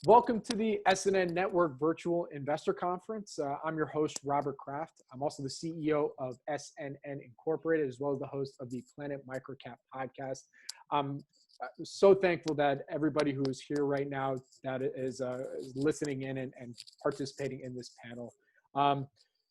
Welcome to the SNN Network Virtual Investor Conference. I'm your host, Robert Kraft. I'm also the CEO of SNN Incorporated, as well as the host of the Planet MicroCap podcast. I'm so thankful that everybody who is here right now that is listening in and participating in this panel.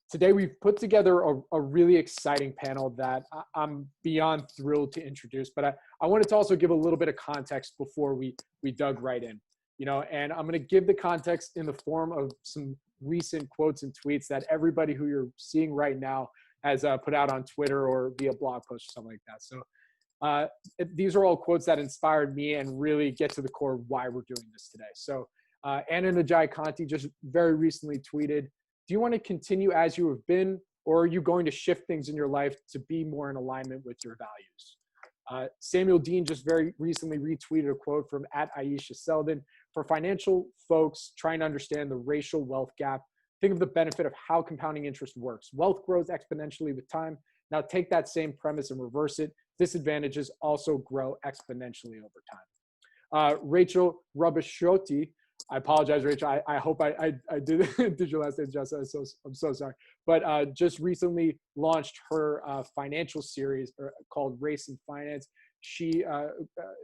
Today, we've put together a really exciting panel that I'm beyond thrilled to introduce, but I wanted to also give a little bit of context before we dug right in. And I'm going to give the context in the form of some recent quotes and tweets that everybody who you're seeing right now has put out on Twitter or via blog post or something like that. So these are all quotes that inspired me and really get to the core of why we're doing this today. So Anna Najai Conti just very recently tweeted, "Do you want to continue as you have been, or are you going to shift things in your life to be more in alignment with your values?" Samuel Deane just very recently retweeted a quote from @Aisha Selden. "For financial folks trying to understand the racial wealth gap, think of the benefit of how compounding interest works. Wealth grows exponentially with time. Now take that same premise and reverse it. Disadvantages also grow exponentially over time." Rachel Robasciotti, I apologize, Rachel. I hope I did your last name justice. I'm so sorry. But just recently launched her financial series called Race and Finance. She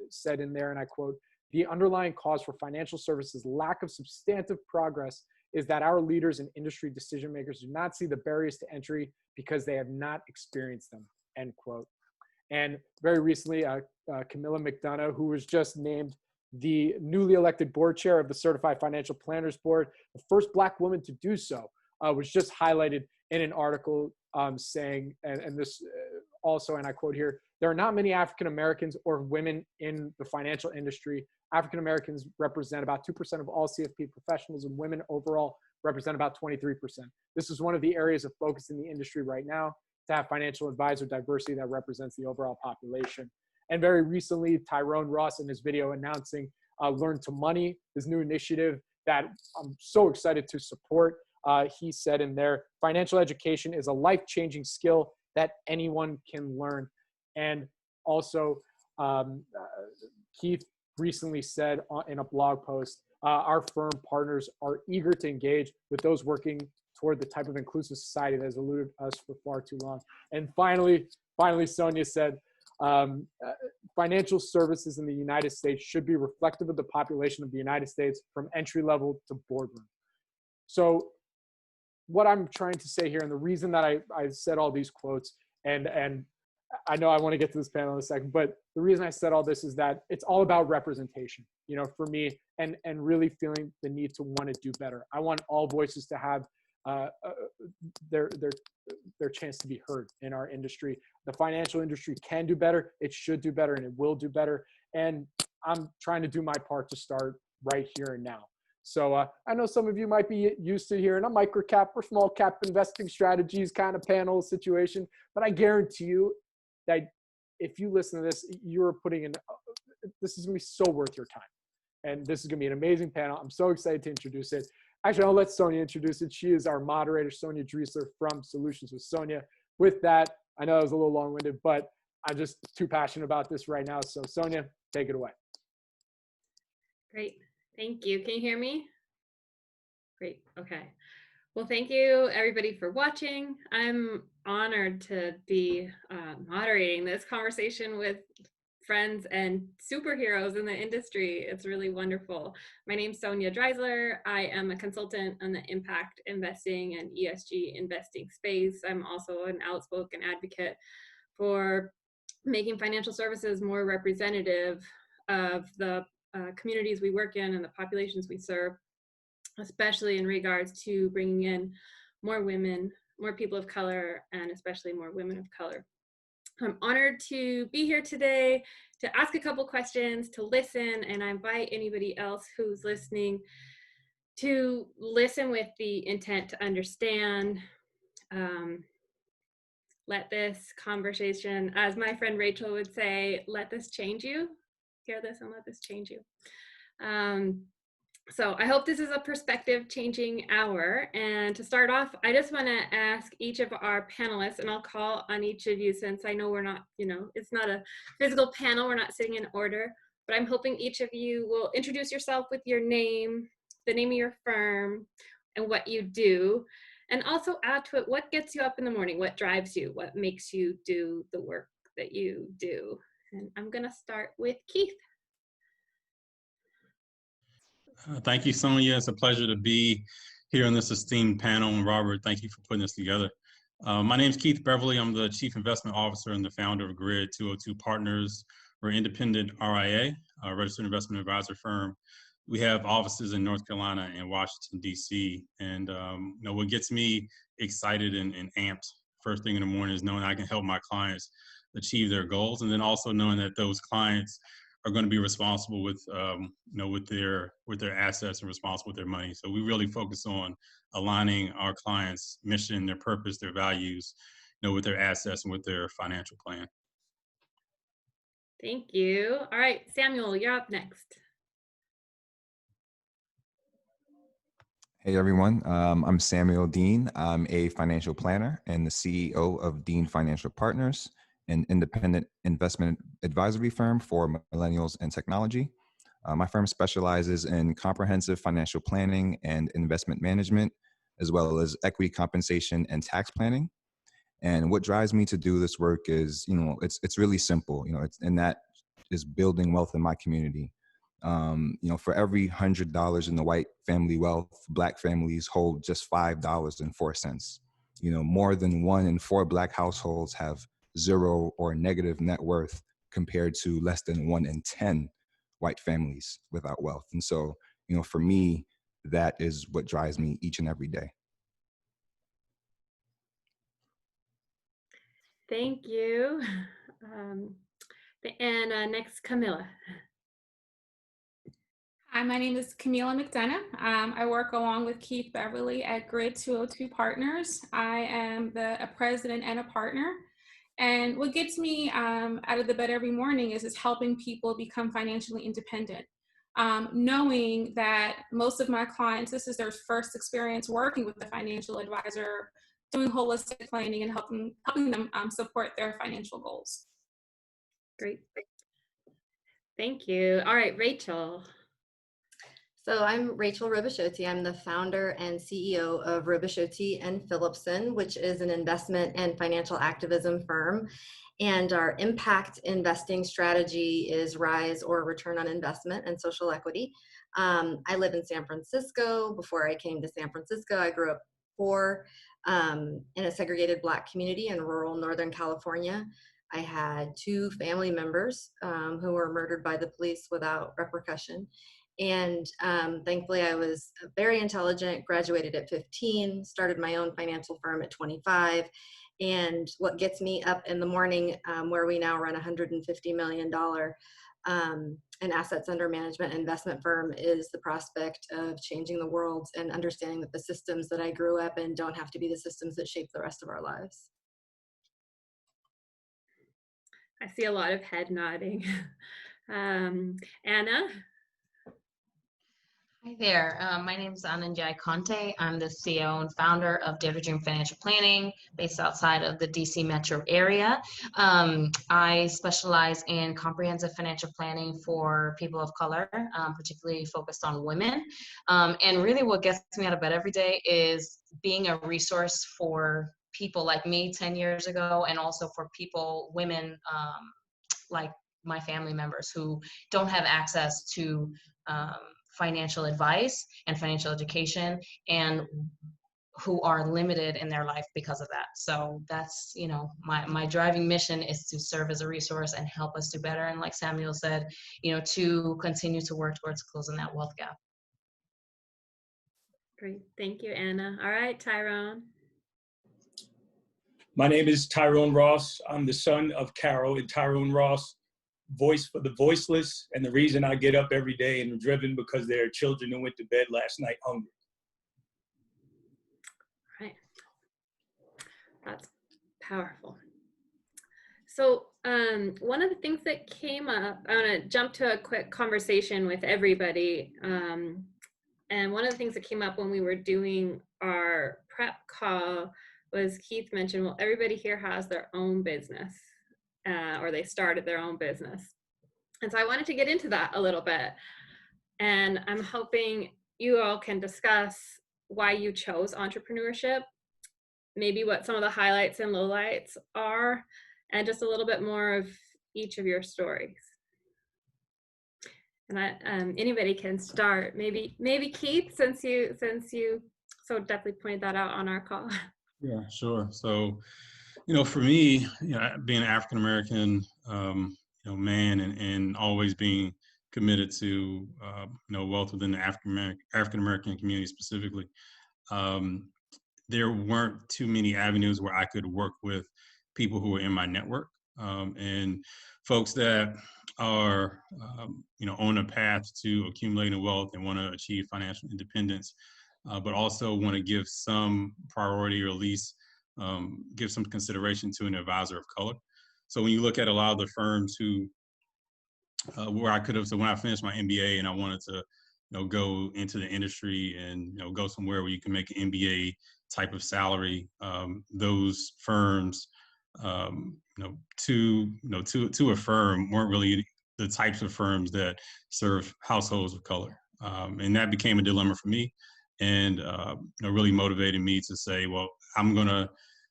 said in there, and I quote, "The underlying cause for financial services lack of substantive progress is that our leaders and industry decision makers do not see the barriers to entry because they have not experienced them," end quote. And very recently, Kamila McDonnough, who was just named the newly elected board chair of the Certified Financial Planners Board, the first Black woman to do so, was just highlighted in an article saying, and this also, and I quote here, "There are not many African Americans or women in the financial industry. African Americans represent about 2% of all CFP professionals, and women overall represent about 23%. This is one of the areas of focus in the industry right now, to have financial advisor diversity that represents the overall population." And very recently, Tyrone Ross in his video announcing Learn to Money, his new initiative that I'm so excited to support. He said in there, "Financial education is a life-changing skill that anyone can learn." And also, Keith recently said in a blog post, "Our firm partners are eager to engage with those working toward the type of inclusive society that has eluded us for far too long." And finally, Sonya said, "Financial services in the United States should be reflective of the population of the United States from entry level to boardroom." So what I'm trying to say here, and the reason that I said all these quotes, and I know I want to get to this panel in a second, but the reason I said all this is that it's all about representation, for me, and really feeling the need to want to do better. I want all voices to have their chance to be heard in our industry. The financial industry can do better, it should do better, and it will do better. And I'm trying to do my part to start right here and now. So I know some of you might be used to hearing a microcap or small cap investing strategies kind of panel situation, but I guarantee you that if you listen to this, you're putting in, this is gonna be so worth your time. And this is gonna be an amazing panel. I'm so excited to introduce it. Actually, I'll let Sonya introduce it. She is our moderator, Sonya Driezler from Solutions with Sonya. With that, I know I was a little long-winded, but I'm just too passionate about this right now. So Sonya, take it away. Great, thank you. Can you hear me? Great, okay. Well, thank you everybody for watching. I'm honored to be moderating this conversation with friends and superheroes in the industry. It's really wonderful. My name's Sonya Driezler. I am a consultant on the impact investing and ESG investing space. I'm also an outspoken advocate for making financial services more representative of the communities we work in and the populations we serve, especially in regards to bringing in more women, more people of color, and especially more women of color. I'm honored to be here today to ask a couple questions, to listen, and I invite anybody else who's listening to listen with the intent to understand. Let this conversation, as my friend Rachel would say, let this change you. Hear this and let this change you. So I hope this is a perspective changing hour. And to start off, I just want to ask each of our panelists, and I'll call on each of you since I know we're not, it's not a physical panel, we're not sitting in order, but I'm hoping each of you will introduce yourself with your name, the name of your firm, and what you do. And also add to it, what gets you up in the morning? What drives you? What makes you do the work that you do? And I'm going to start with Keith. Thank you, Sonya. It's a pleasure to be here on this esteemed panel. And Robert, thank you for putting this together. My name is Keith Beverly. I'm the Chief Investment Officer and the founder of Grid 202 Partners. We're an independent RIA, a registered investment advisor firm. We have offices in North Carolina and Washington, D.C. And what gets me excited and amped first thing in the morning is knowing I can help my clients achieve their goals, and then also knowing that those clients are going to be responsible with their assets and responsible with their money. So we really focus on aligning our clients' mission, their purpose, their values, with their assets and with their financial plan. Thank you. All right, Samuel, you're up next. Hey everyone, I'm Samuel Deane. I'm a financial planner and the CEO of Deane Financial Partners, an independent investment advisory firm for millennials and technology. My firm specializes in comprehensive financial planning and investment management, as well as equity compensation and tax planning. And what drives me to do this work is, it's really simple, and that is building wealth in my community. For every $100 in the white family wealth, Black families hold just $5.04. More than 1 in 4 Black households have 0 or negative net worth compared to less than 1 in 10 white families without wealth. And so, for me, that is what drives me each and every day. Thank you. Next, Kamila. Hi, my name is Kamila McDonnough. I work along with Keith Beverly at Grid 202 Partners. I am a president and a partner. And what gets me out of the bed every morning is helping people become financially independent. Knowing that most of my clients, this is their first experience working with a financial advisor, doing holistic planning and helping them support their financial goals. Great. Thank you. All right, Rachel. So I'm Rachel Robasciotti. I'm the founder and CEO of Robasciotti and Philipson, which is an investment and financial activism firm. And our impact investing strategy is rise or return on investment and social equity. I live in San Francisco. Before I came to San Francisco, I grew up poor in a segregated Black community in rural Northern California. I had 2 family members who were murdered by the police without repercussion. And thankfully, I was very intelligent, graduated at 15, started my own financial firm at 25. And what gets me up in the morning, where we now run a $150 million in assets under management investment firm, is the prospect of changing the world and understanding that the systems that I grew up in don't have to be the systems that shape the rest of our lives. I see a lot of head nodding. Anna? Hi there. My name is Ananjai Conte. I'm the CEO and founder of Dare to Dream Financial Planning, based outside of the DC metro area. I specialize in comprehensive financial planning for people of color, particularly focused on women. And really what gets me out of bed every day is being a resource for people like me 10 years ago, and also for women like my family members who don't have access to financial advice and financial education, and who are limited in their life because of that. So that's, my driving mission is to serve as a resource and help us do better. And like Samuel said, to continue to work towards closing that wealth gap. Great. Thank you, Anna. All right, Tyrone. My name is Tyrone Ross. I'm the son of Carol and Tyrone Ross, voice for the voiceless, and the reason I get up every day and am driven because there are children who went to bed last night hungry. Right. That's powerful. So one of the things that came up, I want to jump to a quick conversation with everybody. And one of the things that came up when we were doing our prep call was Keith mentioned, well, everybody here has their own business. Or they started their own business. And so I wanted to get into that a little bit. And I'm hoping, you all can discuss why you chose entrepreneurship, maybe what some of the highlights and lowlights are, and just a little bit more of each of your stories. And anybody can start. Maybe Keith, since you so definitely pointed that out on our call. Yeah, sure. So, for me, being an African American, man, and always being committed to, wealth within the African American community specifically, there weren't too many avenues where I could work with people who were in my network, and folks that are, on a path to accumulating wealth and want to achieve financial independence, but also want to give some priority, or at least give some consideration to an advisor of color. So when you look at a lot of the firms who, where I could have, so when I finished my MBA and I wanted to, go into the industry and, go somewhere where you can make an MBA type of salary, those firms, to a firm weren't really the types of firms that serve households of color. And that became a dilemma for me, and really motivated me to say, well, I'm going to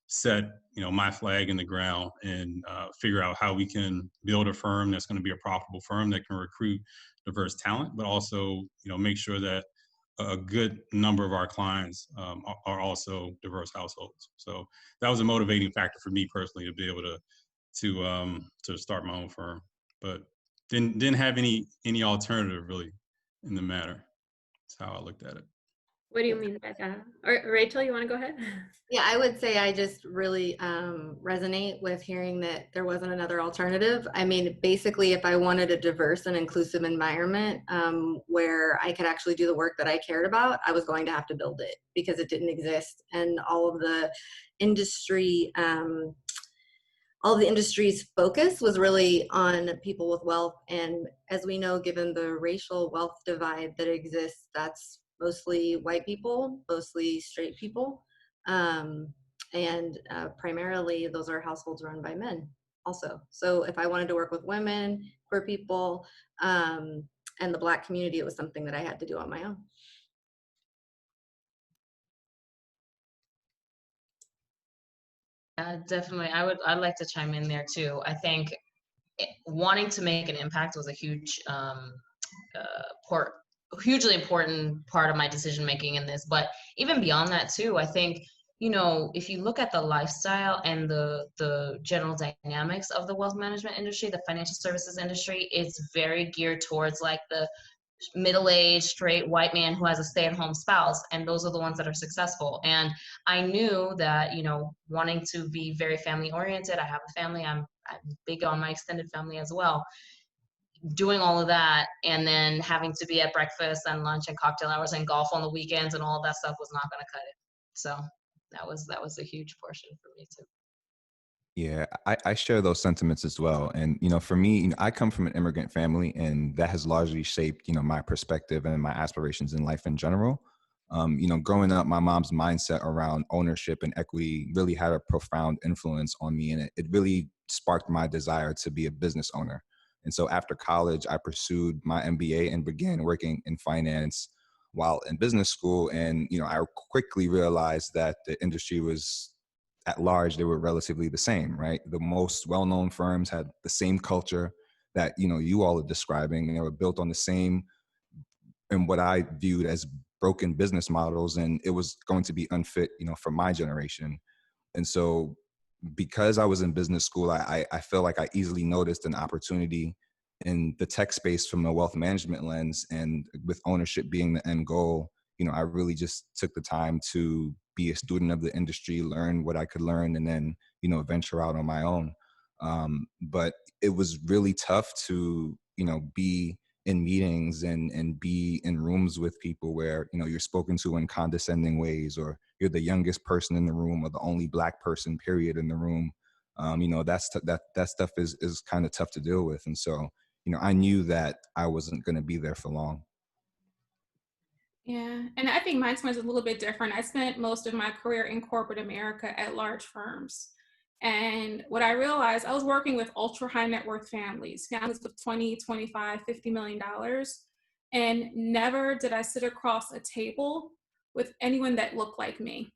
set my flag in the ground and figure out how we can build a firm that's going to be a profitable firm that can recruit diverse talent, but also make sure that a good number of our clients are also diverse households. So that was a motivating factor for me personally to be able to start my own firm, but didn't have any alternative really in the matter. That's how I looked at it. What do you mean by that? Or Rachel, you want to go ahead? Yeah, I would say I just really resonate with hearing that there wasn't another alternative. I mean, basically, if I wanted a diverse and inclusive environment where I could actually do the work that I cared about, I was going to have to build it because it didn't exist. And all of the industry, all of the industry's focus was really on people with wealth. And as we know, given the racial wealth divide that exists, that's mostly white people, mostly straight people. And primarily those are households run by men also. So if I wanted to work with women, queer people, and the Black community, it was something that I had to do on my own. Definitely. I'd like to chime in there too. I think wanting to make an impact was a hugely important part of my decision making in this. But even beyond that too, I think, if you look at the lifestyle and the general dynamics of the wealth management industry, the financial services industry, it's very geared towards like the middle-aged straight white man who has a stay-at-home spouse, and those are the ones that are successful. And I knew that, wanting to be very family oriented, I have a family, I'm big on my extended family as well, doing all of that and then having to be at breakfast and lunch and cocktail hours and golf on the weekends and all of that stuff was not going to cut it. So that was a huge portion for me too. Yeah, I share those sentiments as well. And, for me, I come from an immigrant family, and that has largely shaped, my perspective and my aspirations in life in general. Growing up, my mom's mindset around ownership and equity really had a profound influence on me. And it really sparked my desire to be a business owner. And so after college, I pursued my MBA and began working in finance while in business school. And, I quickly realized that the industry was at large, they were relatively the same, right? The most well-known firms had the same culture that, you all are describing. They were built on the same, and what I viewed as broken business models. And it was going to be unfit, for my generation. And so because I was in business school, I feel like I easily noticed an opportunity in the tech space from a wealth management lens, and with ownership being the end goal, I really just took the time to be a student of the industry, learn what I could learn, and then, venture out on my own. But it was really tough to, be in meetings and be in rooms with people where, you're spoken to in condescending ways, or you're the youngest person in the room, or the only Black person, period, in the room. That stuff is kind of tough to deal with. And so, I knew that I wasn't going to be there for long. Yeah, and I think mine was a little bit different. I spent most of my career in corporate America at large firms. And what I realized, I was working with ultra high net worth families with 20, 25, $50 million. And never did I sit across a table with anyone that looked like me.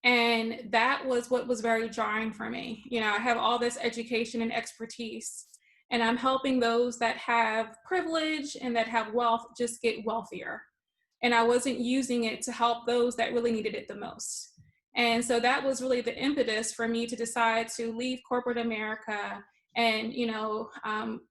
And that was what was very jarring for me. You know, I have all this education and expertise, and I'm helping those that have privilege and that have wealth just get wealthier. And I wasn't using it to help those that really needed it the most. And so that was really the impetus for me to decide to leave corporate America and, you know,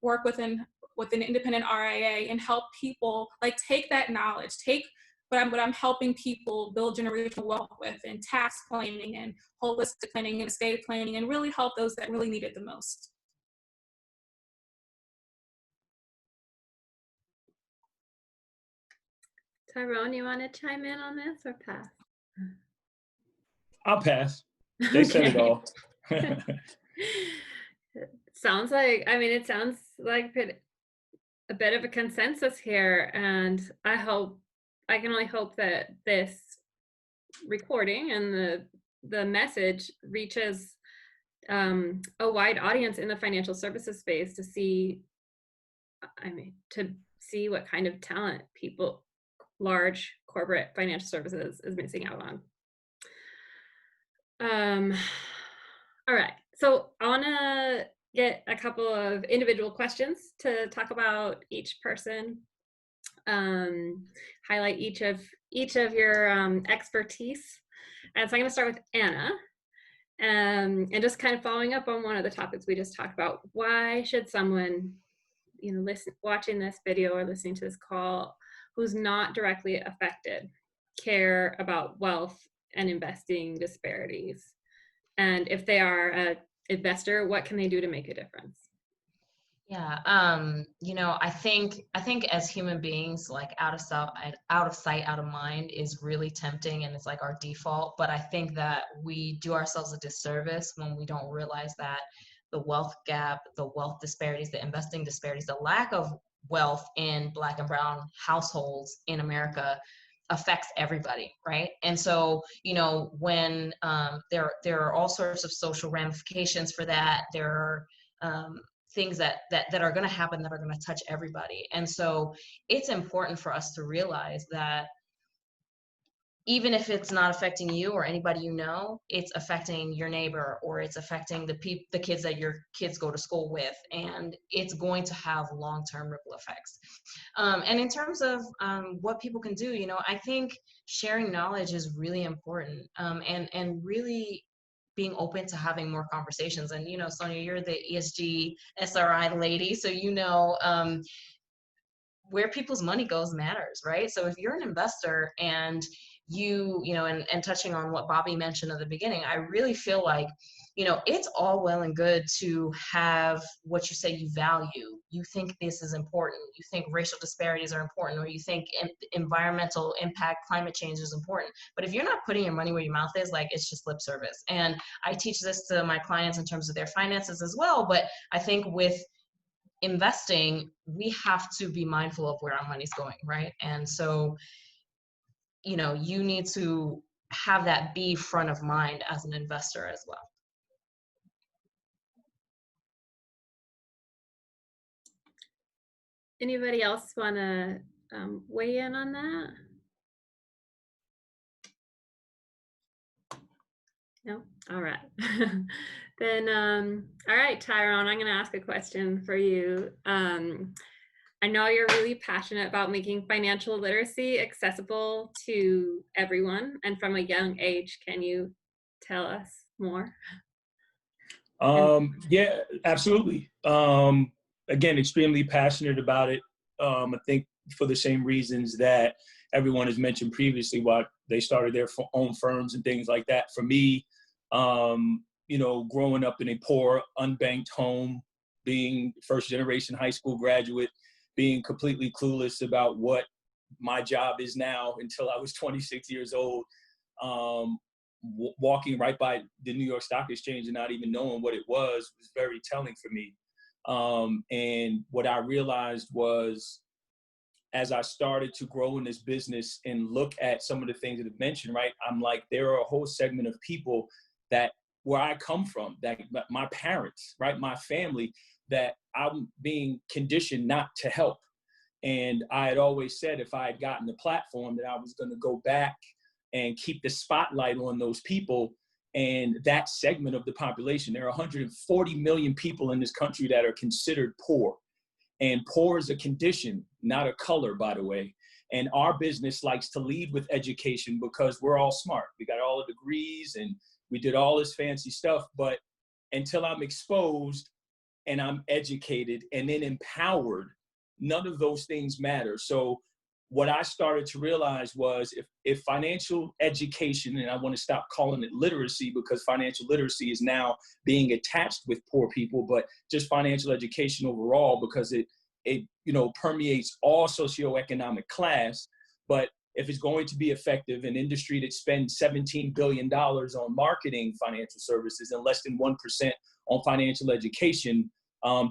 work with an independent RIA and help people like take that knowledge, take what I'm helping people build generational wealth with, and tax planning and holistic planning and estate planning, and really help those that really need it the most. Tyrone, you want to chime in on this or pass? I'll pass. They said it all. Sounds like, I mean, it sounds like a bit of a consensus here, and I can only hope that this recording and the message reaches a wide audience in the financial services space to see what kind of talent large corporate financial services is missing out on. All right, so I want to get a couple of individual questions to talk about each person, highlight each of your expertise. And so I'm going to start with Anna, and just kind of following up on one of the topics we just talked about. Why should someone, you know, watching this video or listening to this call who's not directly affected care about wealth and investing disparities? And if they are an investor, what can they do to make a difference? Yeah, you know, I think as human beings, like out of sight, out of mind is really tempting, and it's like our default. But I think that we do ourselves a disservice when we don't realize that the wealth gap, the wealth disparities, the investing disparities, the lack of wealth in Black and Brown households in America affects everybody, right? And so, you know, when there are all sorts of social ramifications for that, there are things that are going to happen that are going to touch everybody. And so it's important for us to realize that even if it's not affecting you or anybody you know, it's affecting your neighbor, or it's affecting the kids that your kids go to school with, and it's going to have long-term ripple effects. And in terms of what people can do, you know, I think sharing knowledge is really important, and really being open to having more conversations. And, you know, Sonya, you're the ESG SRI lady, so you know where people's money goes matters, right? So if you're an investor and you know, and touching on what Bobby mentioned at the beginning, I really feel like, you know, it's all well and good to have what you say you value. You think this is important. You think racial disparities are important, or you think environmental impact, climate change is important. But if you're not putting your money where your mouth is, like, it's just lip service. And I teach this to my clients in terms of their finances as well. But I think with investing, we have to be mindful of where our money's going, right? And so, you know, you need to have that be front of mind as an investor as well. Anybody else want to weigh in on that? No? All right. Then, all right, Tyrone, I'm going to ask a question for you. I know you're really passionate about making financial literacy accessible to everyone and from a young age. Can you tell us more? Yeah, absolutely. Again, extremely passionate about it. I think for the same reasons that everyone has mentioned previously, why they started their own firms and things like that. For me, you know, growing up in a poor, unbanked home, being first generation high school graduate, being completely clueless about what my job is now until I was 26 years old, walking right by the New York Stock Exchange and not even knowing what it was very telling for me. And what I realized was, as I started to grow in this business and look at some of the things that I've mentioned, right, I'm like, there are a whole segment of people that where I come from, that my parents, right, my family, that I'm being conditioned not to help. And I had always said if I had gotten the platform that I was going to go back and keep the spotlight on those people and that segment of the population. There are 140 million people in this country that are considered poor. And poor is a condition, not a color, by the way. And our business likes to lead with education because we're all smart. We got all the degrees and we did all this fancy stuff. But until I'm exposed and I'm educated and then empowered, none of those things matter. So what I started to realize was if financial education, and I want to stop calling it literacy because financial literacy is now being attached with poor people, but just financial education overall, because it permeates all socioeconomic class. But if it's going to be effective, an industry that spends $17 billion on marketing financial services and less than 1% on financial education,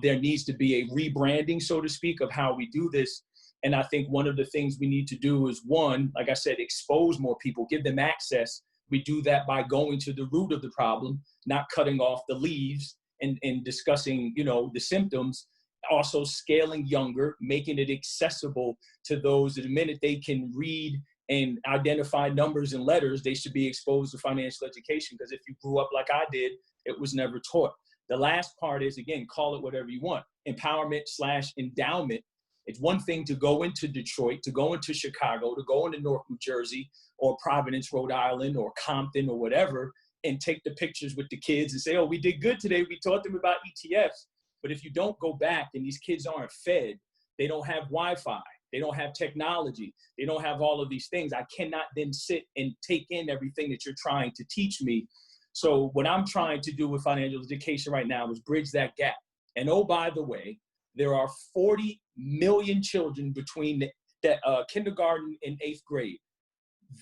there needs to be a rebranding, so to speak, of how we do this. And I think one of the things we need to do is, one, like I said, expose more people, give them access. We do that by going to the root of the problem, not cutting off the leaves and discussing, the symptoms. Also scaling younger, making it accessible to those that the minute they can read and identify numbers and letters, they should be exposed to financial education. Because if you grew up like I did, it was never taught. The last part is, again, call it whatever you want. Empowerment/endowment. It's one thing to go into Detroit, to go into Chicago, to go into North New Jersey or Providence, Rhode Island or Compton or whatever, and take the pictures with the kids and say, oh, we did good today. We taught them about ETFs. But if you don't go back and these kids aren't fed, they don't have Wi-Fi, they don't have technology, they don't have all of these things, I cannot then sit and take in everything that you're trying to teach me. So what I'm trying to do with financial education right now is bridge that gap. And oh, by the way, there are 40 million children between the kindergarten and 8th grade.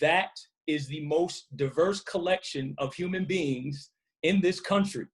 That is the most diverse collection of human beings in this country.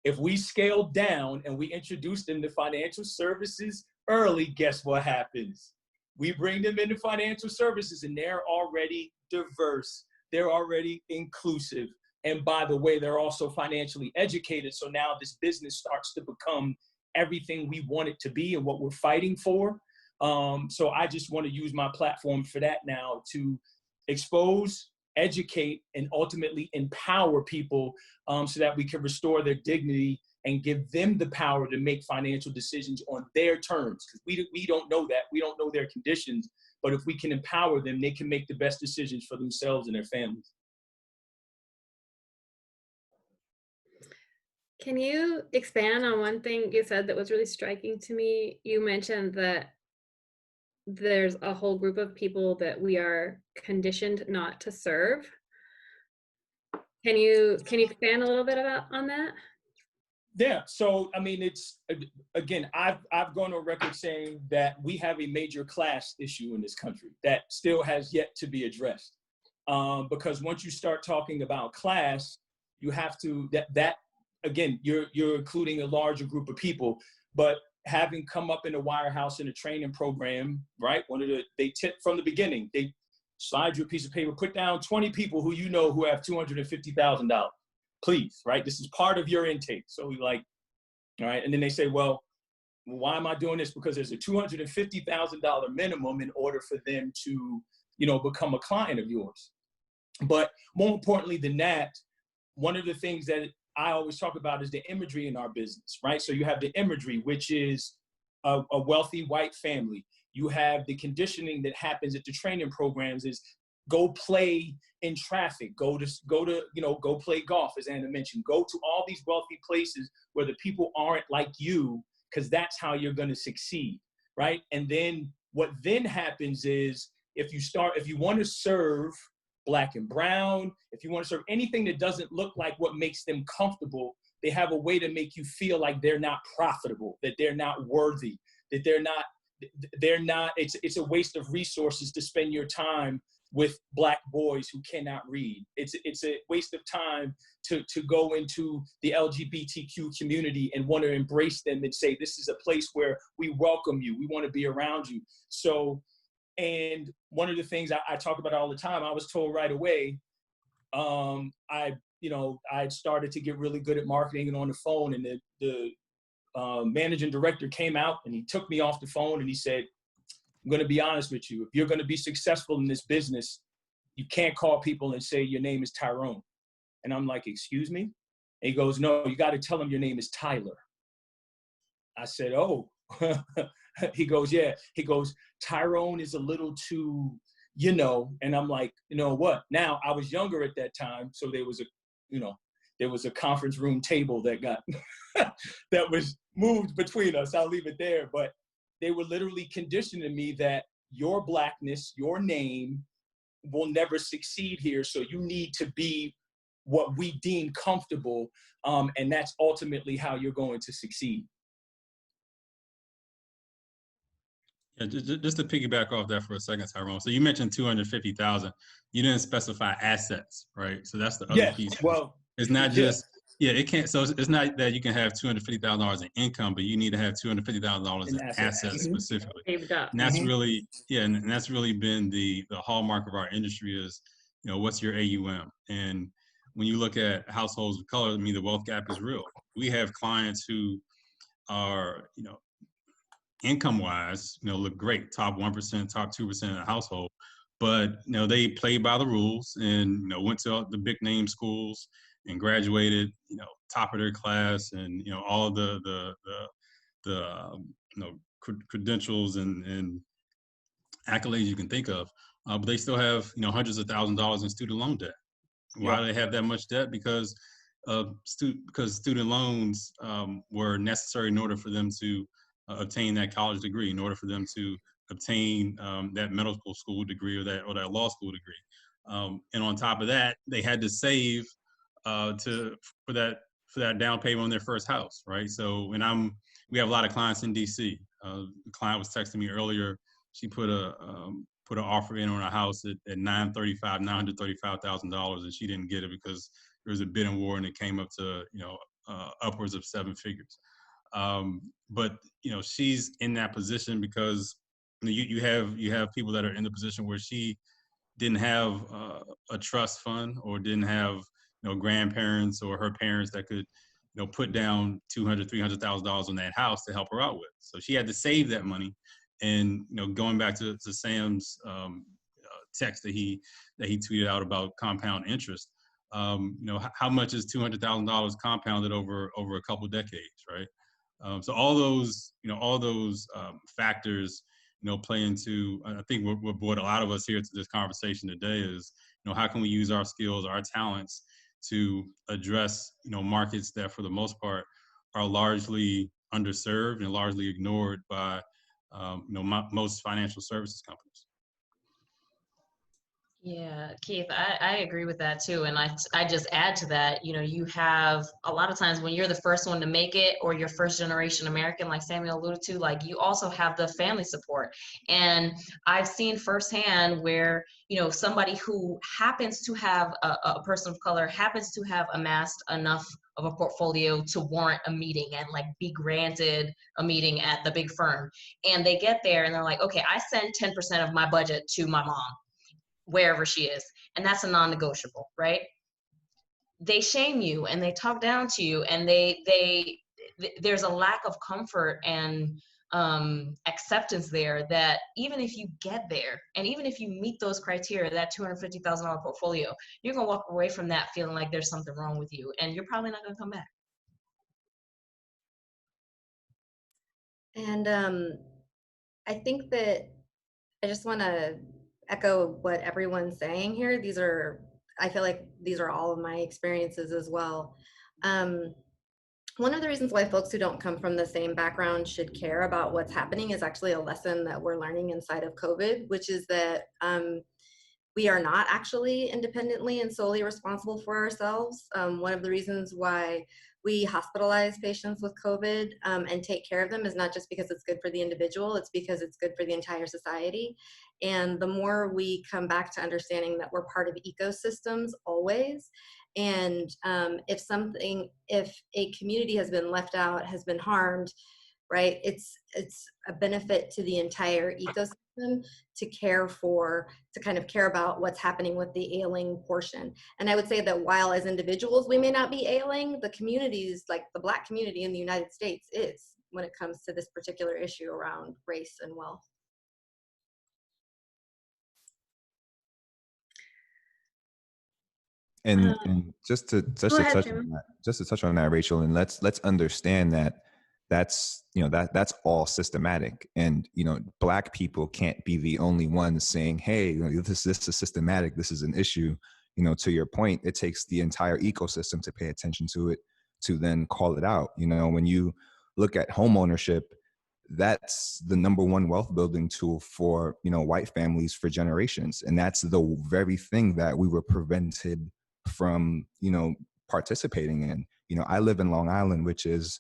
If we scale down and we introduce them to financial services early, guess what happens? We bring them into financial services and they're already diverse. They're already inclusive. And by the way, they're also financially educated. So now this business starts to become everything we want it to be and what we're fighting for. So I just want to use my platform for that now to expose, educate, and ultimately empower people so that we can restore their dignity and give them the power to make financial decisions on their terms. Because we don't know that. We don't know their conditions. But if we can empower them, they can make the best decisions for themselves and their families. Can you expand on one thing you said that was really striking to me? You mentioned that there's a whole group of people that we are conditioned not to serve. Can you expand a little bit on that? Yeah, so I mean, it's, again, I've gone on record saying that we have a major class issue in this country that still has yet to be addressed. Because once you start talking about class, you have to, again, you're including a larger group of people. But having come up in a wirehouse in a training program, right? They tip from the beginning, they slide you a piece of paper, put down 20 people who you know who have $250,000, please, right? This is part of your intake. So we like, all right. And then they say, well, why am I doing this? Because there's a $250,000 minimum in order for them to, become a client of yours. But more importantly than that, one of the things that I always talk about is the imagery in our business, right? So you have the imagery, which is a wealthy white family. You have the conditioning that happens at the training programs is go play in traffic, go play golf, as Anna mentioned, go to all these wealthy places where the people aren't like you, because that's how you're going to succeed, right? And then what then happens is if you want to serve Black and brown, if you want to serve anything that doesn't look like what makes them comfortable, they have a way to make you feel like they're not profitable, that they're not worthy, that they're not, it's a waste of resources to spend your time with Black boys who cannot read. It's a waste of time to go into the LGBTQ community and want to embrace them and say, this is a place where we welcome you, we want to be around you. So, and one of the things I talk about all the time, I was told right away, I started to get really good at marketing and on the phone, and the managing director came out and he took me off the phone and he said, I'm going to be honest with you. If you're going to be successful in this business, you can't call people and say your name is Tyrone. And I'm like, excuse me? And he goes, no, you got to tell them your name is Tyler. I said, oh. He goes, yeah. He goes, Tyrone is a little too, you know. And I'm like, you know what? Now, I was younger at that time, so there was a conference room table that got that was moved between us. I'll leave it there. But they were literally conditioning me that your blackness, your name will never succeed here. So you need to be what we deem comfortable. And that's ultimately how you're going to succeed. Yeah, just to piggyback off that for a second, Tyrone. So you mentioned 250,000. You didn't specify assets, right? So that's the other piece. Well, it's not just it can't. So it's not that you can have $250,000 in income, but you need to have $250,000 in assets specifically. Saved up. And that's really and that's really been the hallmark of our industry is, you know, what's your AUM? And when you look at households of color, I mean, the wealth gap is real. We have clients who are, you know, income-wise, you know, look great, top 1%, top 2% of the household, but you know, they played by the rules and, you know, went to the big name schools and graduated, you know, top of their class, and you know, all the you know, credentials and accolades you can think of, but they still have, you know, hundreds of thousands of dollars in student loan debt. Why do they have that much debt? Because student loans were necessary in order for them to obtain that college degree, in order for them to obtain that medical school degree or that law school degree. And on top of that, they had to save for that down payment on their first house, right? So, and we have a lot of clients in DC. The client was texting me earlier. She put an offer in on a house at $935,000, and she didn't get it because there was a bidding war and it came up to, you know, upwards of 7 figures. But you know, she's in that position because you have people that are in the position where she didn't have a trust fund or didn't have, you know, grandparents or her parents that could, you know, put down $200,000-$300,000 on that house to help her out with. So she had to save that money. And you know, going back to Sam's text that he tweeted out about compound interest, you know, how much is $200,000 compounded over a couple decades, right? So all those factors, you know, play into, I think what brought a lot of us here to this conversation today is, you know, how can we use our skills, our talents to address, you know, markets that for the most part are largely underserved and largely ignored by, you know, most financial services companies. Yeah, Keith, I agree with that too. And I just add to that, you know, you have a lot of times when you're the first one to make it or you're first generation American, like Samuel alluded to, like you also have the family support. And I've seen firsthand where, you know, somebody who happens to have a person of color happens to have amassed enough of a portfolio to warrant a meeting and like be granted a meeting at the big firm. And they get there and they're like, okay, I send 10% of my budget to my mom, wherever she is, and that's a non-negotiable, right? They shame you and they talk down to you, and there's a lack of comfort and acceptance there that even if you get there and even if you meet those criteria, that $250,000 portfolio, you're gonna walk away from that feeling like there's something wrong with you, and you're probably not gonna come back. And I think that I just want to echo what everyone's saying here. I feel like these are all of my experiences as well. One of the reasons why folks who don't come from the same background should care about what's happening is actually a lesson that we're learning inside of COVID, which is that we are not actually independently and solely responsible for ourselves. One of the reasons why we hospitalize patients with COVID and take care of them is not just because it's good for the individual, it's because it's good for the entire society. And the more we come back to understanding that we're part of ecosystems always, and if a community has been left out, has been harmed, right, it's a benefit to the entire ecosystem to kind of care about what's happening with the ailing portion. And I would say that while as individuals we may not be ailing, the communities, like the Black community in the United States, is when it comes to this particular issue around race and wealth. And just to Go ahead, touch Sam. on that, Rachel, and let's understand that that's all systematic, and Black people can't be the only ones saying, hey, this is systematic, this is an issue. To your point, it takes the entire ecosystem to pay attention to it, to then call it out. When you look at home ownership, that's the number one wealth building tool for white families for generations, and that's the very thing that we were prevented from participating in. I live in Long Island, which is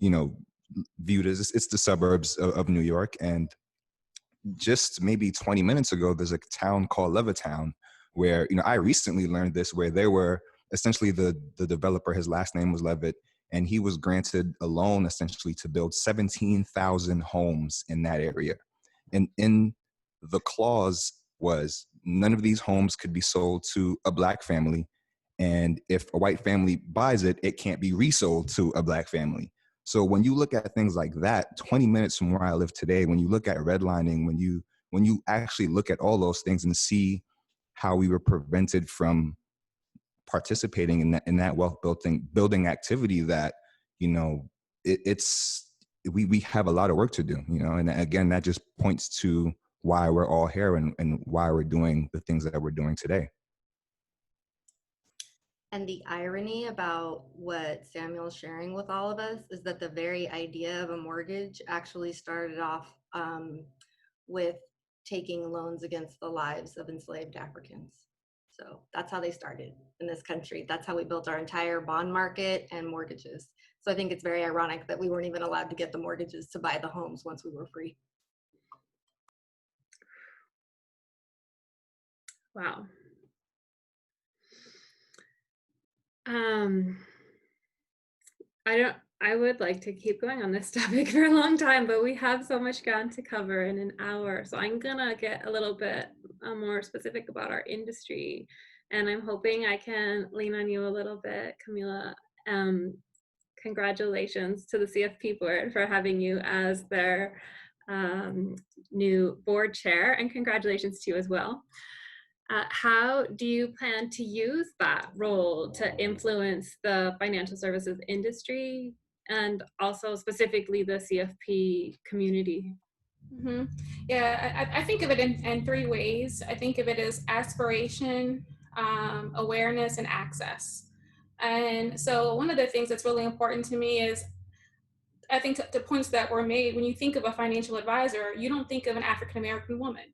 viewed as, it's the suburbs of New York, and just maybe 20 minutes ago there's a town called Levittown where I recently learned this, where they were essentially the developer, his last name was Levitt, and he was granted a loan essentially to build 17,000 homes in that area. And in the clause was none of these homes could be sold to a Black family. And if a white family buys it, it can't be resold to a Black family. So when you look at things like that, 20 minutes from where I live today, when you look at redlining, when you actually look at all those things and see how we were prevented from participating in that wealth building activity, that we have a lot of work to do, and again, that just points to why we're all here and why we're doing the things that we're doing today. And the irony about what Samuel's sharing with all of us is that the very idea of a mortgage actually started off with taking loans against the lives of enslaved Africans. So that's how they started in this country. That's how we built our entire bond market and mortgages. So I think it's very ironic that we weren't even allowed to get the mortgages to buy the homes once we were free. Wow. I would like to keep going on this topic for a long time, but we have so much ground to cover in an hour. So I'm gonna get a little bit more specific about our industry, and I'm hoping I can lean on you a little bit, Kamila. Congratulations to the CFP board for having you as their new board chair, and congratulations to you as well. How do you plan to use that role to influence the financial services industry and also specifically the CFP community? Mm-hmm. Yeah, I think of it in three ways. I think of it as aspiration, awareness, and access. And so one of the things that's really important to me is, I think the points that were made, when you think of a financial advisor, you don't think of an African-American woman,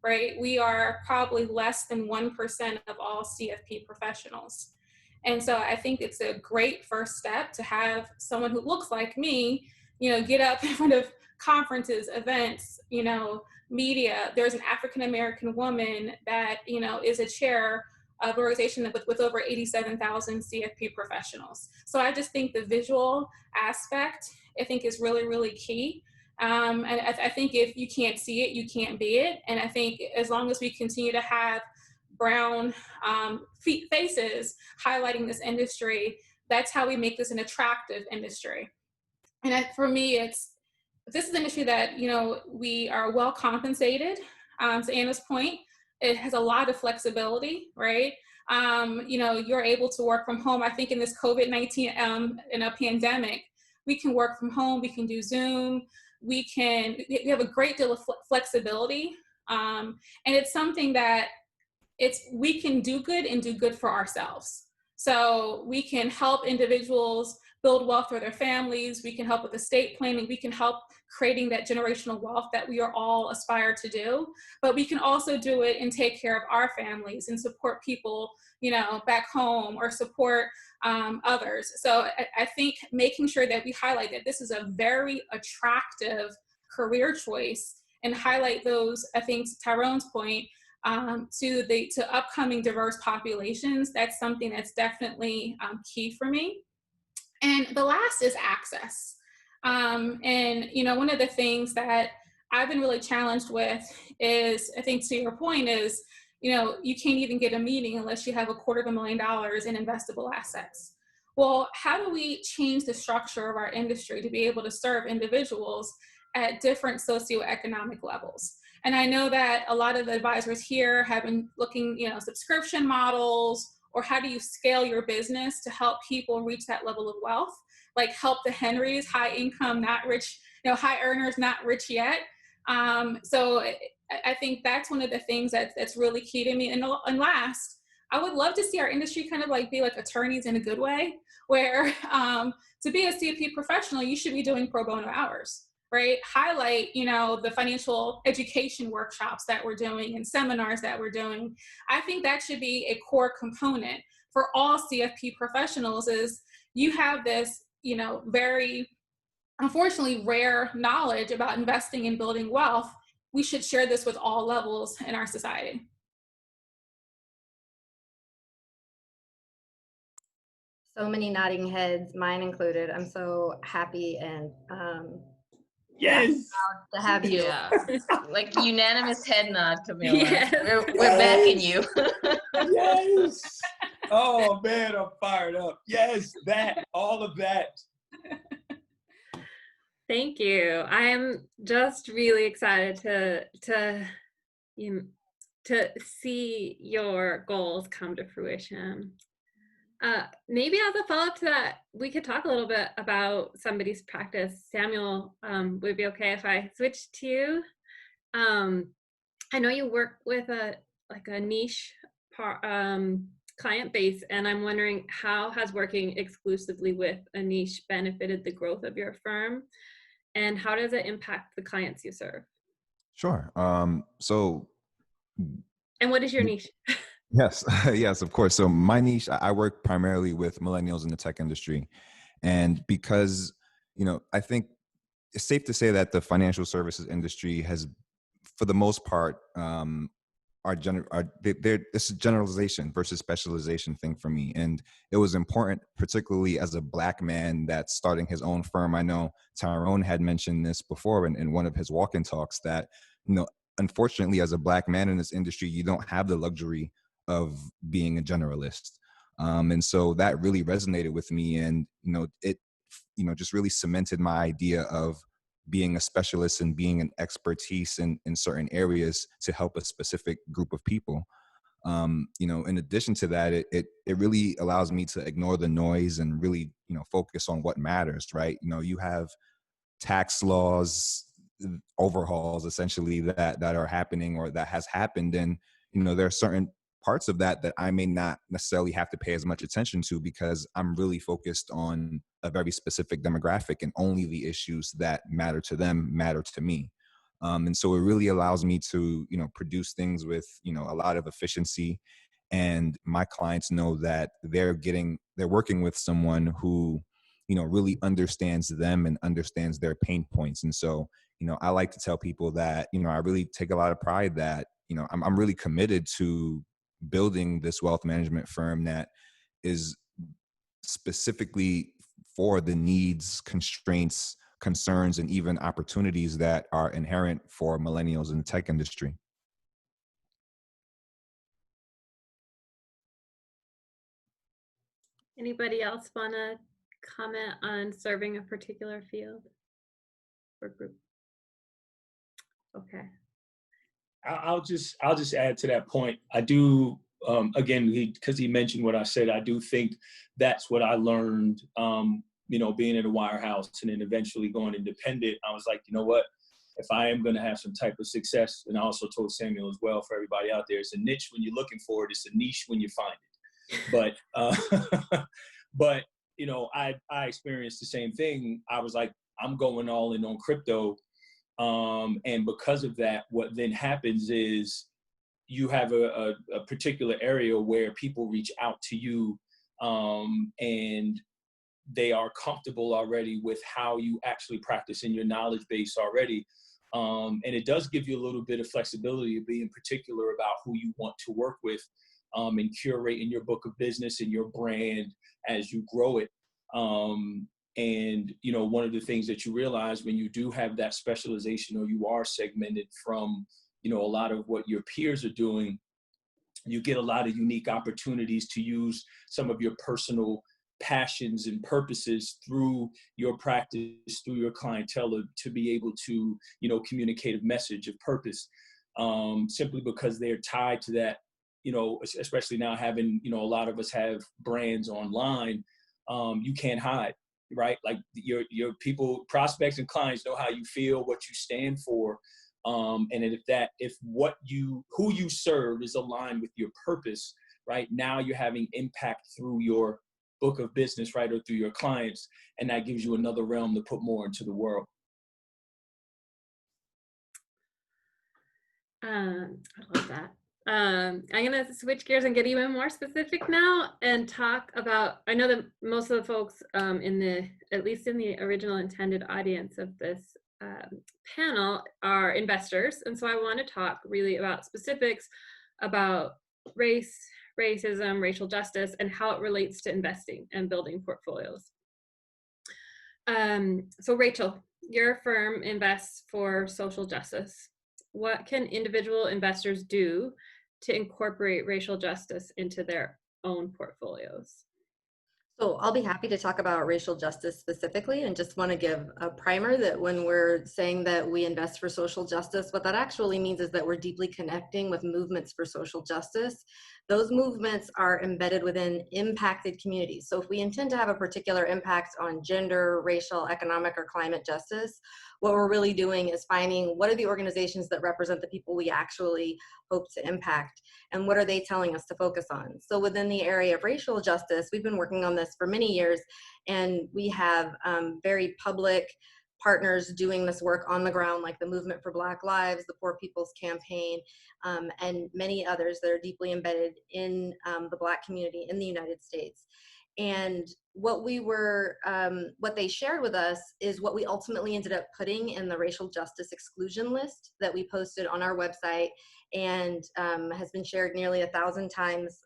right? We are probably less than 1% of all CFP professionals. And so I think it's a great first step to have someone who looks like me, get up in front of conferences, events, media. There's an African-American woman that, is a chair of an organization with over 87,000 CFP professionals. So I just think the visual aspect, I think, is really, really key. And I think if you can't see it, you can't be it. And I think as long as we continue to have brown faces highlighting this industry, that's how we make this an attractive industry. And for me, this is an industry that, we are well compensated. To Anna's point, it has a lot of flexibility, right? You're able to work from home. I think in this COVID-19 in a pandemic, we can work from home, we can do Zoom, we have a great deal of flexibility. And it's something that we can do good and do good for ourselves. So we can help individuals build wealth for their families. We can help with estate planning. We can help creating that generational wealth that we are all aspire to do. But we can also do it and take care of our families and support people, back home, or support others. So I think making sure that we highlight that this is a very attractive career choice and highlight those, I think, to Tyrone's point, to upcoming diverse populations, that's something that's definitely key for me. And the last is access. And, one of the things that I've been really challenged with is, I think to your point is, you can't even get a meeting unless you have $250,000 in investable assets. Well, how do we change the structure of our industry to be able to serve individuals at different socioeconomic levels? And I know that a lot of the advisors here have been looking, subscription models or how do you scale your business to help people reach that level of wealth? Like help the Henrys, high income, not rich, high earners, not rich yet. So I think that's one of the things that's really key to me. And last, I would love to see our industry kind of like be like attorneys in a good way, where to be a CFP professional, you should be doing pro bono hours, right? Highlight, the financial education workshops that we're doing and seminars that we're doing. I think that should be a core component for all CFP professionals. Is you have this, very unfortunately rare knowledge about investing and building wealth. We should share this with all levels in our society. So many nodding heads, mine included. I'm so happy and Yes. proud to have you. Yeah, like unanimous head nod, Kamila. Yes. We're backing you. Yes. Oh man, I'm fired up. Yes, all of that. Thank you. I am just really excited to see your goals come to fruition. Maybe as a follow-up to that, we could talk a little bit about somebody's practice. Samuel, would it be okay if I switch to you? I know you work with a niche client base, and I'm wondering, how has working exclusively with a niche benefited the growth of your firm, and how does it impact the clients you serve? Sure. And what is your niche? Yes, yes, of course. So my niche, I work primarily with millennials in the tech industry. And because, I think it's safe to say that the financial services industry has, for the most part, this is generalization versus specialization thing for me. And it was important, particularly as a Black man that's starting his own firm. I know Tyrone had mentioned this before in one of his walk-in talks that, unfortunately, as a Black man in this industry, you don't have the luxury of being a generalist. And so that really resonated with me. And, it, just really cemented my idea of being a specialist and being an expertise in certain areas to help a specific group of people. In addition to that, it really allows me to ignore the noise and really, focus on what matters, right? You have tax laws overhauls essentially that are happening or that has happened. And, there are certain parts of that I may not necessarily have to pay as much attention to because I'm really focused on a very specific demographic, and only the issues that matter to them matter to me. And so it really allows me to, produce things with, a lot of efficiency. And my clients know that they're working with someone who, really understands them and understands their pain points. And so, I like to tell people that, I really take a lot of pride that, I'm really committed to building this wealth management firm that is specifically for the needs, constraints, concerns, and even opportunities that are inherent for millennials in the tech industry. Anybody else want to comment on serving a particular field or group? Okay. I'll just add to that point. I do, again, because he mentioned what I said, I do think that's what I learned, being at a wirehouse and then eventually going independent. I was like, you know what, if I am going to have some type of success, and I also told Samuel as well, for everybody out there, it's a niche when you're looking for it, it's a niche when you find it. But, I experienced the same thing. I was like, I'm going all in on crypto. And because of that, what then happens is you have a particular area where people reach out to you, and they are comfortable already with how you actually practice in your knowledge base already. And it does give you a little bit of flexibility to be in particular about who you want to work with, and curating your book of business and your brand as you grow it. And, one of the things that you realize when you do have that specialization, or you are segmented from, a lot of what your peers are doing, you get a lot of unique opportunities to use some of your personal passions and purposes through your practice, through your clientele, to be able to, communicate a message of purpose, simply because they're tied to that, you know, especially now having, you know, a lot of us have brands online, you can't hide, right? Like your people, prospects and clients know how you feel, what you stand for. And if who you serve is aligned with your purpose, right? Now you're having impact through your book of business, right? Or through your clients. And that gives you another realm to put more into the world. I love that. I'm going to switch gears and get even more specific now and talk about, I know that most of the folks at least in the original intended audience of this panel are investors. And so I want to talk really about specifics about race, racism, racial justice, and how it relates to investing and building portfolios. So Rachel, your firm invests for social justice. What can individual investors do to incorporate racial justice into their own portfolios? So I'll be happy to talk about racial justice specifically, and just want to give a primer that when we're saying that we invest for social justice, what that actually means is that we're deeply connecting with movements for social justice. Those movements are embedded within impacted communities. So if we intend to have a particular impact on gender, racial, economic, or climate justice, what we're really doing is finding what are the organizations that represent the people we actually hope to impact, and what are they telling us to focus on. So within the area of racial justice, we've been working on this for many years, and we have very public partners doing this work on the ground, like the Movement for Black Lives, the Poor People's Campaign, and many others that are deeply embedded in the Black community in the United States. And what they shared with us is what we ultimately ended up putting in the racial justice exclusion list that we posted on our website, and has been shared nearly 1,000 times,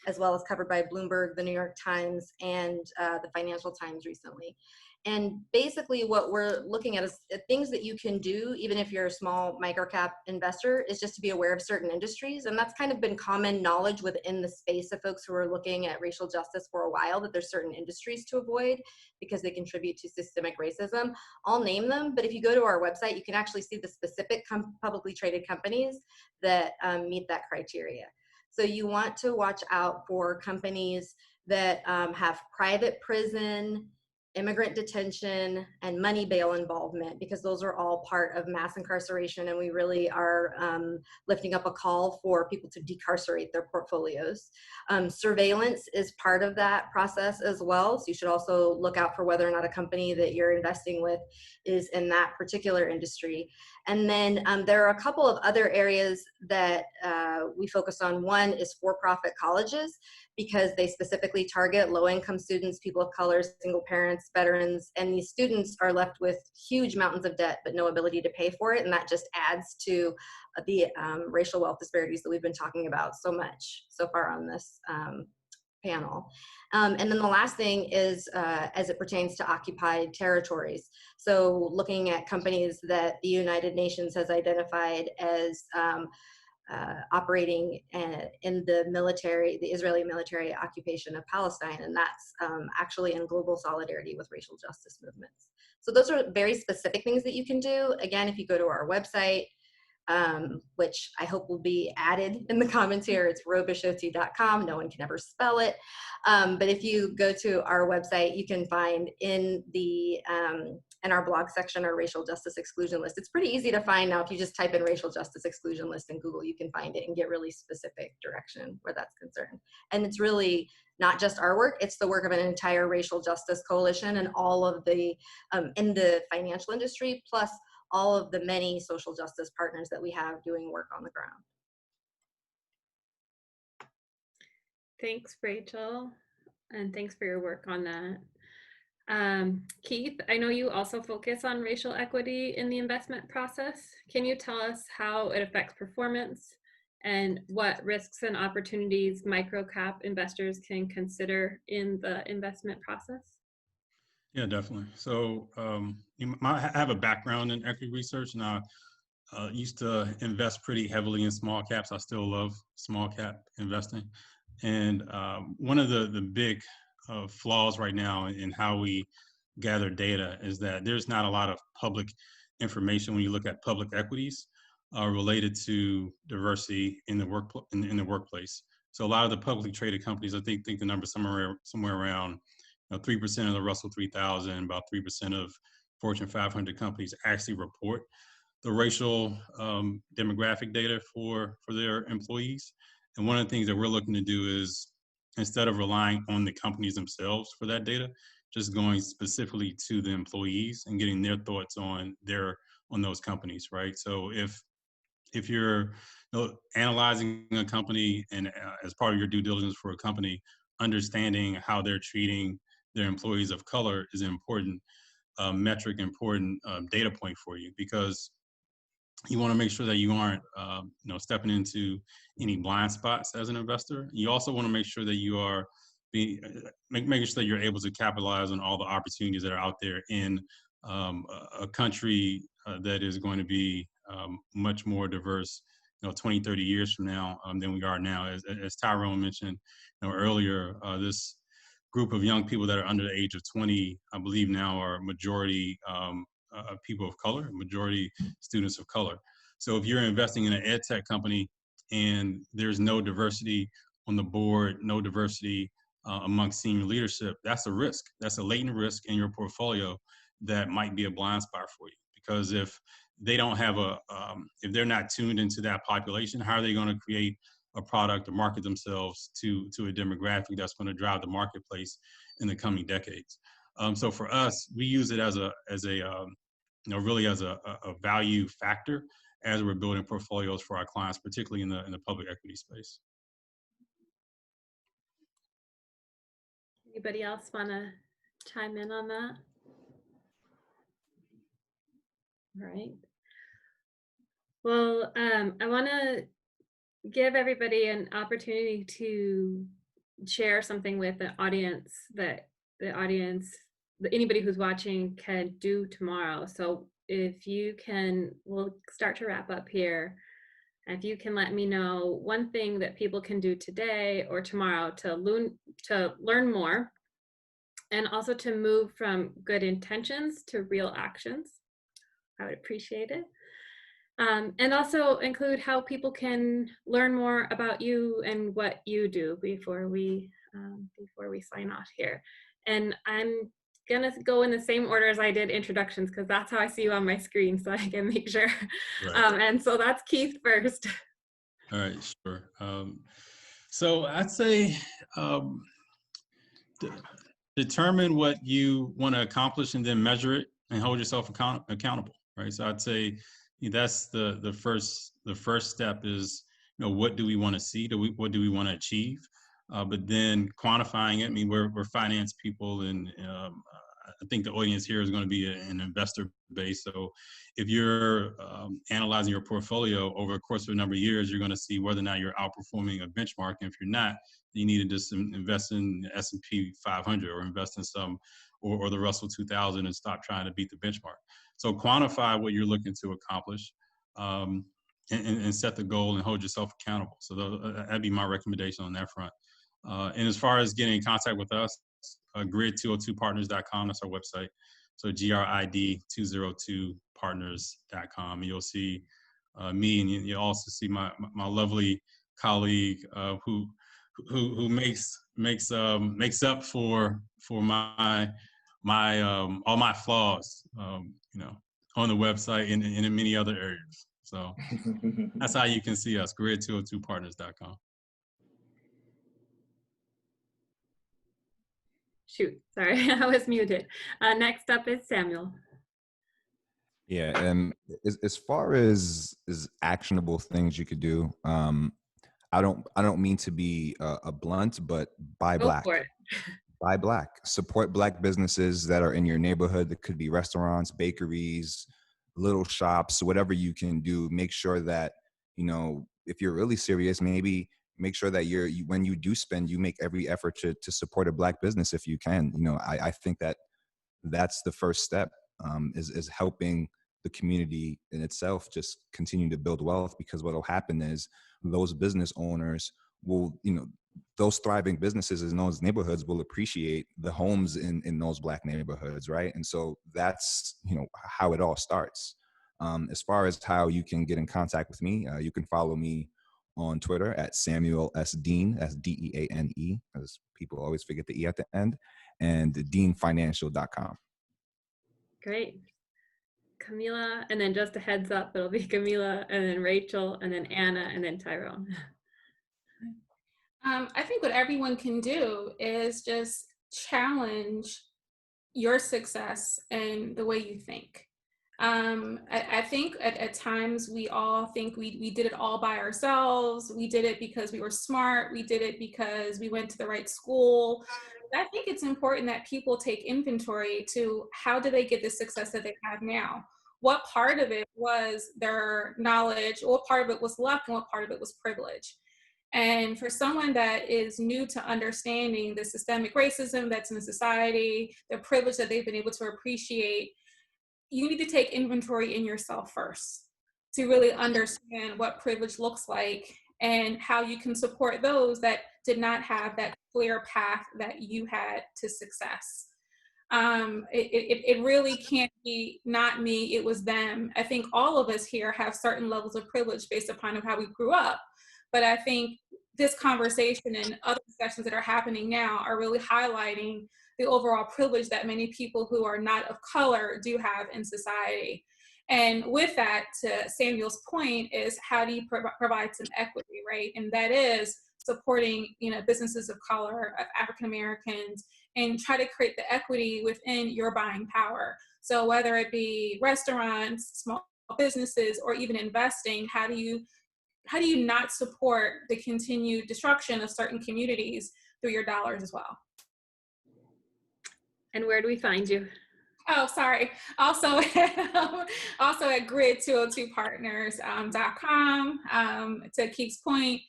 as well as covered by Bloomberg, the New York Times, and the Financial Times recently. And basically what we're looking at is things that you can do, even if you're a small microcap investor, is just to be aware of certain industries. And that's kind of been common knowledge within the space of folks who are looking at racial justice for a while, that there's certain industries to avoid because they contribute to systemic racism. I'll name them, but if you go to our website, you can actually see the specific publicly traded companies that meet that criteria. So you want to watch out for companies that have private prison, immigrant detention, and money bail involvement, because those are all part of mass incarceration, and we really are lifting up a call for people to decarcerate their portfolios. Surveillance is part of that process as well, so you should also look out for whether or not a company that you're investing with is in that particular industry. And then there are a couple of other areas that we focus on. One is for-profit colleges, because they specifically target low-income students, people of color, single parents, veterans, and these students are left with huge mountains of debt but no ability to pay for it, and that just adds to the racial wealth disparities that we've been talking about so much so far on this panel. And then the last thing is as it pertains to occupied territories. So looking at companies that the United Nations has identified as operating in the military, the Israeli military occupation of Palestine, and that's actually in global solidarity with racial justice movements. So those are very specific things that you can do. Again, if you go to our website, which I hope will be added in the comments here, it's robasciotti.com. No one can ever spell it. But if you go to our website, you can find in our blog section, our racial justice exclusion list. It's pretty easy to find now. If you just type in racial justice exclusion list in Google, you can find it and get really specific direction where that's concerned. And it's really not just our work, it's the work of an entire racial justice coalition and all of the, in the financial industry, plus all of the many social justice partners that we have doing work on the ground. Thanks, Rachel, and thanks for your work on that. Keith, I know you also focus on racial equity in the investment process. Can you tell us how it affects performance and what risks and opportunities microcap investors can consider in the investment process? Yeah, definitely. So I have a background in equity research, and I used to invest pretty heavily in small caps. I still love small cap investing. And one of the big flaws right now in how we gather data is that there's not a lot of public information when you look at public equities. related to diversity in the workplace. So a lot of the publicly traded companies, I think the number somewhere around 3% of the Russell 3000, about 3% of Fortune 500 companies actually report the racial demographic data for their employees. And one of the things that we're looking to do is, instead of relying on the companies themselves for that data, just going specifically to the employees and getting their thoughts on those companies, right? So if you're analyzing a company and as part of your due diligence for a company, understanding how they're treating their employees of color is an important metric, important data point for you, because you want to make sure that you aren't stepping into any blind spots as an investor. You also want to make sure that you are making sure that you're able to capitalize on all the opportunities that are out there in a country that is going to be much more diverse 20, 30 years from now than we are now. As Tyrone mentioned earlier, this group of young people that are under the age of 20, I believe now are majority people of color, majority students of color. So if you're investing in an ed tech company and there's no diversity on the board, no diversity among senior leadership, that's a risk. That's a latent risk in your portfolio that might be a blind spot for you. Because if they don't have if they're not tuned into that population, how are they going to create a product or market themselves to a demographic that's going to drive the marketplace in the coming decades? So for us, we use it as a value factor as we're building portfolios for our clients, particularly in the public equity space. Anybody else want to chime in on that? All right. Well, I want to give everybody an opportunity to share something with the audience that anybody who's watching can do tomorrow. So if you can, we'll start to wrap up here. If you can let me know one thing that people can do today or tomorrow to learn more, and also to move from good intentions to real actions, I would appreciate it. And also include how people can learn more about you and what you do before we sign off here. And I'm gonna go in the same order as I did introductions, because that's how I see you on my screen, so I can make sure. Right. And so that's Keith first. All right, sure. So I'd say determine what you want to accomplish and then measure it and hold yourself accountable, right? So I'd say that's the first step is, what do we want to see? What do we want to achieve? But then quantifying it. I mean, we're finance people, and I think the audience here is going to be an investor base. So if you're analyzing your portfolio over the course of a number of years, you're going to see whether or not you're outperforming a benchmark. And if you're not, you need to just invest in the S&P 500 or invest in some, or the Russell 2000 and stop trying to beat the benchmark. So quantify what you're looking to accomplish and set the goal and hold yourself accountable. So that'd be my recommendation on that front. And as far as getting in contact with us, grid202partners.com, that's our website. So grid202partners.com. You'll see me, and you'll also see my lovely colleague who makes up for my all my flaws, on the website and in many other areas. So that's how you can see us, grid202partners.com. Shoot, sorry, I was muted. Next up is Samuel. Yeah, and as far as actionable things you could do, I don't mean to be a blunt, but buy black. Go for it. Buy black. Support black businesses that are in your neighborhood. That could be restaurants, bakeries, little shops, whatever you can do. Make sure that, if you're really serious, maybe make sure that when you do spend, you make every effort to support a black business if you can. I think that's the first step, is helping the community in itself just continue to build wealth, because what will happen is those business owners will, those thriving businesses in those neighborhoods will appreciate the homes in those black neighborhoods, right? And so that's, how it all starts. As far as how you can get in contact with me, you can follow me on Twitter at Samuel S. Deane, that's Deane, as people always forget the E at the end, and DeaneFinancial.com. Great. Kamila, and then just a heads up, it'll be Kamila, and then Rachel, and then Anna, and then Tyrone. I think what everyone can do is just challenge your success and the way you think. I think at times we all think we did it all by ourselves. We did it because we were smart. We did it because we went to the right school. I think it's important that people take inventory to how do they get the success that they have now? What part of it was their knowledge, what part of it was luck, and what part of it was privilege? And for someone that is new to understanding the systemic racism that's in society, the privilege that they've been able to appreciate, you need to take inventory in yourself first to really understand what privilege looks like and how you can support those that did not have that clear path that you had to success. It really can't be not me, it was them. I think all of us here have certain levels of privilege based upon how we grew up. But I think this conversation and other discussions that are happening now are really highlighting the overall privilege that many people who are not of color do have in society. And with that, to Samuel's point, is how do you provide some equity, right? And that is supporting, businesses of color, of African Americans, and try to create the equity within your buying power. So whether it be restaurants, small businesses, or even investing, how do you not support the continued destruction of certain communities through your dollars as well? And where do we find you? Oh, sorry. Also at grid202partners.com. To Keith's point,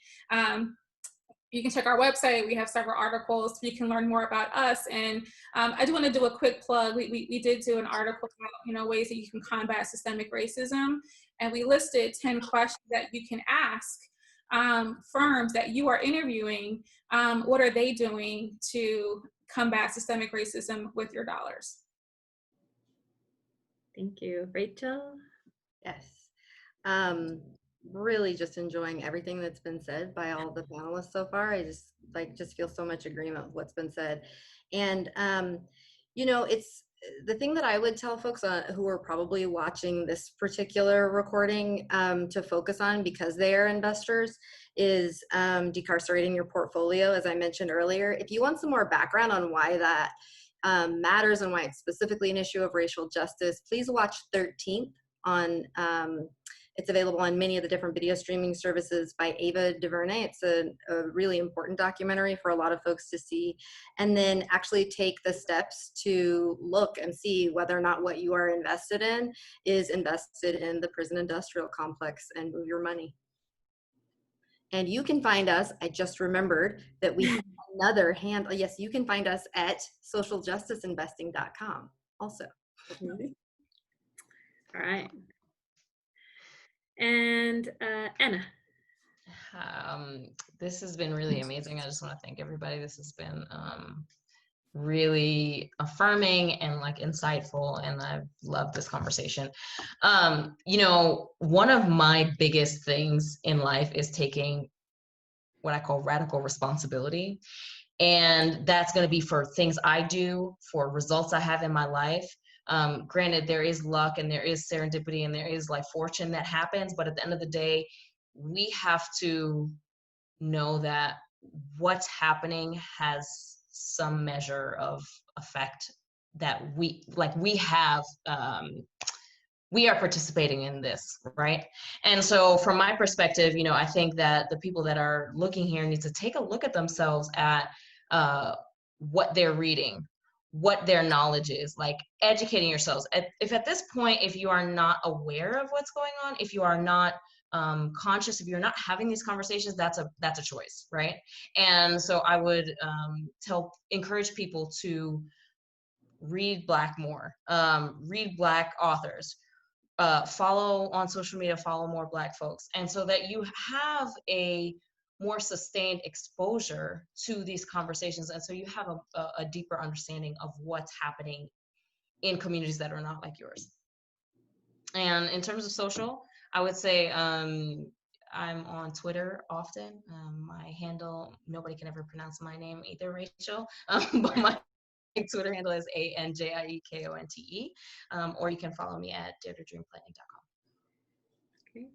you can check our website. We have several articles. You can learn more about us. And I do want to do a quick plug. We did do an article about ways that you can combat systemic racism. And we listed 10 questions that you can ask firms that you are interviewing. What are they doing to combat systemic racism with your dollars? Thank you. Rachel? Yes. Really just enjoying everything that's been said by all the panelists so far. I just feel so much agreement with what's been said. And, it's the thing that I would tell folks who are probably watching this particular recording to focus on, because they are investors, is decarcerating your portfolio, as I mentioned earlier. If you want some more background on why that matters and why it's specifically an issue of racial justice, please watch 13th on, it's available on many of the different video streaming services by Ava DuVernay. It's a really important documentary for a lot of folks to see, and then actually take the steps to look and see whether or not what you are invested in is invested in the prison industrial complex, and move your money. And you can find us, I just remembered that we have another handle. Yes, you can find us at socialjusticeinvesting.com also. All right. And Anna. This has been really amazing. I just want to thank everybody. This has been really affirming and insightful, and I've loved this conversation. One of my biggest things in life is taking what I call radical responsibility. And that's going to be for things I do, for results I have in my life. Granted, there is luck and there is serendipity and there is fortune that happens, but at the end of the day, we have to know that what's happening has some measure of effect that we are participating in this, right? And so from my perspective, I think that the people that are looking here need to take a look at themselves at what they're reading, what their knowledge is, educating yourselves. If at this point, if you are not aware of what's going on, if you are not conscious, if you're not having these conversations, that's a choice, right? And so I would encourage people to read Black more, read Black authors, follow on social media, follow more Black folks, and so that you have a more sustained exposure to these conversations, and so you have a deeper understanding of what's happening in communities that are not like yours. And in terms of social, I would say I'm on Twitter often. My handle, nobody can ever pronounce my name either, Rachel, but my Twitter handle is ANJIEKONTE, or you can follow me at daredreamplanning.com. Okay.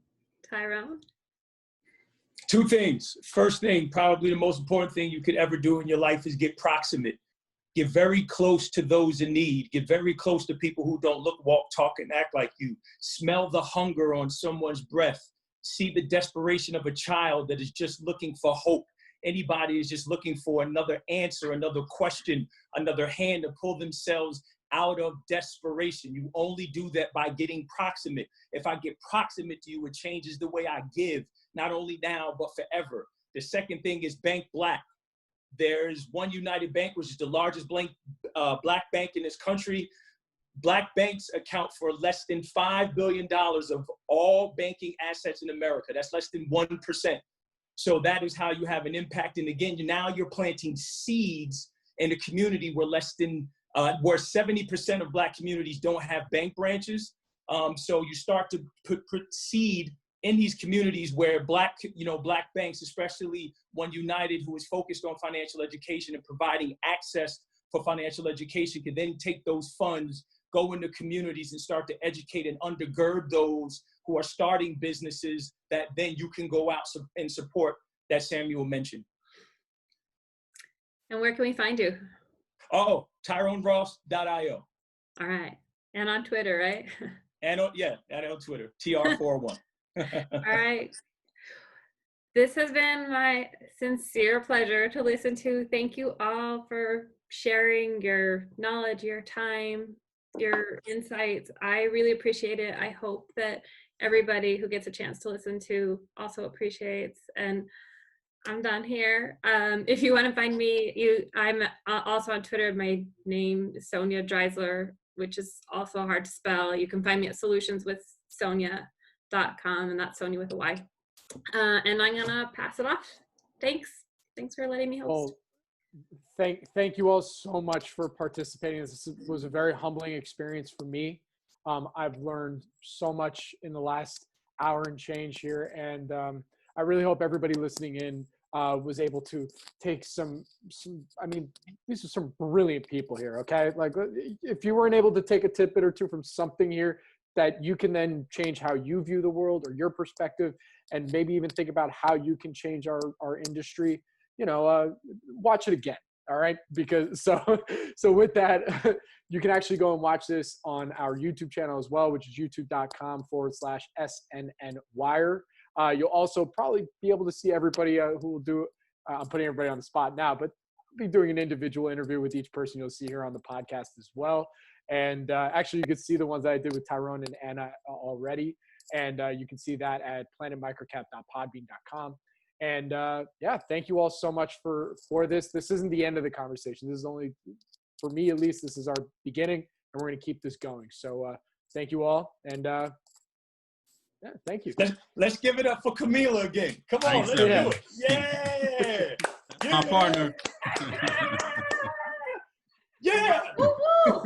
Tyrone? Two things. First thing, probably the most important thing you could ever do in your life is get proximate. Get very close to those in need. Get very close to people who don't look, walk, talk, and act like you. Smell the hunger on someone's breath. See the desperation of a child that is just looking for hope. Anybody is just looking for another answer, another question, another hand to pull themselves out of desperation. You only do that by getting proximate. If I get proximate to you, it changes the way I give, not only now, but forever. The second thing is bank black. There's One United Bank, which is the largest black bank in this country. Black banks account for less than $5 billion of all banking assets in America. That's less than 1%. So that is how you have an impact. And again, now you're planting seeds in a community where where 70% of Black communities don't have bank branches. So you start to put seed in these communities where Black banks, especially One United, who is focused on financial education and providing access for financial education, can then take those funds, go into communities and start to educate and undergird those who are starting businesses that then you can go out and support, that Samuel mentioned. And where can we find you? Oh, TyroneRoss.io. All right. And on Twitter, right? And on Twitter, TR41. All right. This has been my sincere pleasure to listen to. Thank you all for sharing your knowledge, your time, your insights. I really appreciate it. I hope that everybody who gets a chance to listen to also appreciates. And I'm done here. If you want to find me, I'm also on Twitter. My name is Sonya Driezler, which is also hard to spell. You can find me at solutionswithsonya.com, and that's Sonya with a Y. And I'm gonna pass it off. Thanks for letting me host. Well, thank you all so much for participating. This was a very humbling experience for me. I've learned so much in the last hour and change here, and I really hope everybody listening in was able to take some. I mean, these are some brilliant people here. Okay, like if you weren't able to take a tidbit or two from something here, that you can then change how you view the world or your perspective, and maybe even think about how you can change our industry. Watch it again. All right, because so with that, you can actually go and watch this on our YouTube channel as well, which is youtube.com/SNN Wire. You'll also probably be able to see everybody who will do. I'm putting everybody on the spot now, but I'll be doing an individual interview with each person you'll see here on the podcast as well. And actually, you can see the ones that I did with Tyrone and Anna already. And you can see that at planetmicrocap.podbean.com. And thank you all so much for this. This isn't the end of the conversation. This is only, for me at least, this is our beginning, and we're going to keep this going. So thank you all. And thank you. Let's give it up for Kamila again. Come on, let's do it. Yeah. My partner. Yeah. Woo-woo.